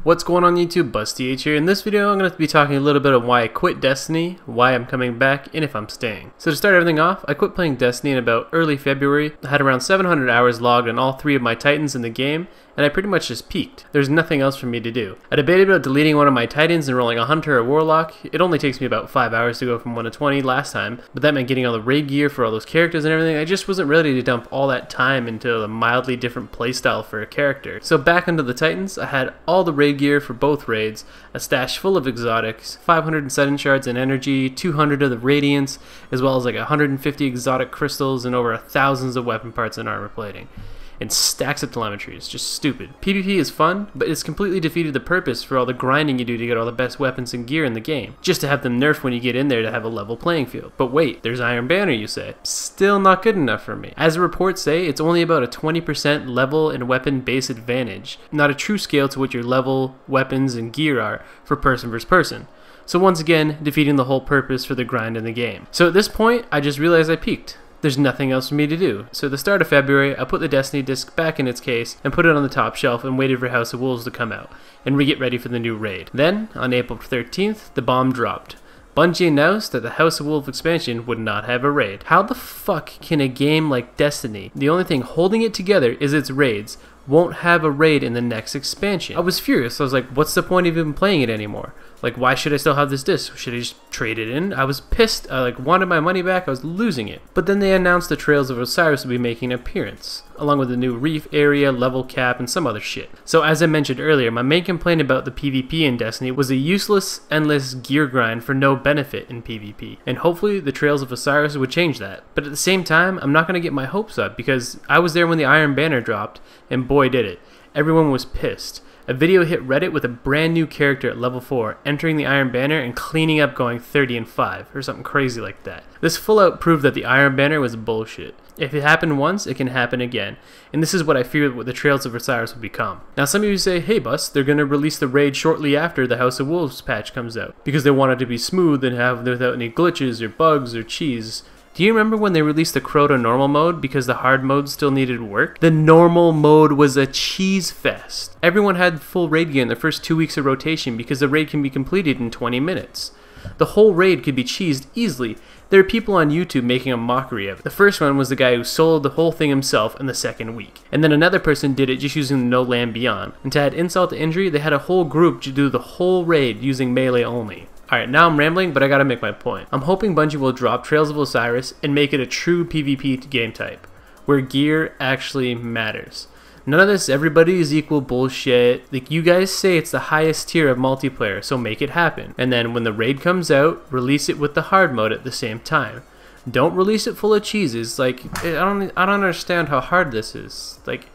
What's going on YouTube? BuzzTH here. In this video I'm going to be talking a little bit of why I quit Destiny, why I'm coming back, and if I'm staying. So to start everything off, I quit playing Destiny in about early February. I had around 700 hours logged on all 3 of my Titans in the game, and I pretty much just peaked. There's nothing else for me to do. I debated about deleting one of my Titans and rolling a Hunter or Warlock. It only takes me about 5 hours to go from 1 to 20 last time, but that meant getting all the raid gear for all those characters and everything. I just wasn't ready to dump all that time into a mildly different playstyle for a character. So back onto the Titans, I had all the raid gear for both raids, a stash full of exotics, 507 shards in energy, 200 of the radiance, as well as like 150 exotic crystals and over thousands of weapon parts and armor plating. And stacks of telemetry. It's just stupid. PvP is fun, but it's completely defeated the purpose for all the grinding you do to get all the best weapons and gear in the game, just to have them nerfed when you get in there to have a level playing field. But wait, there's Iron Banner, you say. Still not good enough for me. As the reports say, it's only about a 20% level and weapon base advantage, not a true scale to what your level, weapons, and gear are for person versus person. So once again, defeating the whole purpose for the grind in the game. So at this point, I just realized I peaked. There's nothing else for me to do. So at the start of February, I put the Destiny disc back in its case and put it on the top shelf and waited for House of Wolves to come out and get ready for the new raid. Then, on April 13th, the bomb dropped. Bungie announced that the House of Wolves expansion would not have a raid. How the fuck can a game like Destiny, the only thing holding it together is its raids, won't have a raid in the next expansion? I was furious. I was like, what's the point of even playing it anymore? Like, why should I still have this disc? Should I just trade it in? I was pissed. I wanted my money back. I was losing it. But then they announced the Trails of Osiris would be making an appearance, along with a new reef area, level cap, and some other shit. So as I mentioned earlier, my main complaint about the PvP in Destiny was a useless, endless gear grind for no benefit in PvP. And hopefully the Trails of Osiris would change that. But at the same time, I'm not going to get my hopes up because I was there when the Iron Banner dropped, and boy did it. Everyone was pissed. A video hit Reddit with a brand new character at level 4 entering the Iron Banner and cleaning up going 30 and 5 or something crazy like that. This full out proved that the Iron Banner was bullshit. If it happened once, it can happen again. And this is what I fear what the Trails of Osiris will become. Now some of you say, hey Bus, they're going to release the raid shortly after the House of Wolves patch comes out because they want it to be smooth and have without any glitches or bugs or cheese. Do you remember when they released the Crota normal mode because the hard mode still needed work? The normal mode was a cheese fest. Everyone had full raid gear in the first 2 weeks of rotation because the raid can be completed in 20 minutes. The whole raid could be cheesed easily. There are people on YouTube making a mockery of it. The first one was the guy who soloed the whole thing himself in the second week. And then another person did it just using the No Land Beyond. And to add insult to injury, they had a whole group to do the whole raid using melee only. Alright, now I'm rambling, but I gotta make my point. I'm hoping Bungie will drop Trails of Osiris and make it a true PvP game type, where gear actually matters. None of this everybody is equal bullshit. Like, you guys say it's the highest tier of multiplayer, so make it happen. And then when the raid comes out, release it with the hard mode at the same time. Don't release it full of cheeses. Like, I don't understand how hard this is. Like,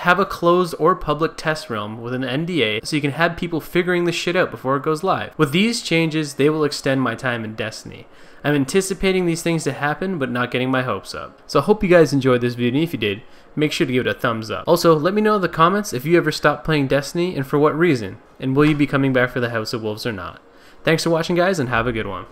have a closed or public test realm with an NDA so you can have people figuring this shit out before it goes live. With these changes, they will extend my time in Destiny. I'm anticipating these things to happen, but not getting my hopes up. So I hope you guys enjoyed this video, and if you did, make sure to give it a thumbs up. Also, let me know in the comments if you ever stopped playing Destiny and for what reason, and will you be coming back for the House of Wolves or not. Thanks for watching guys, and have a good one.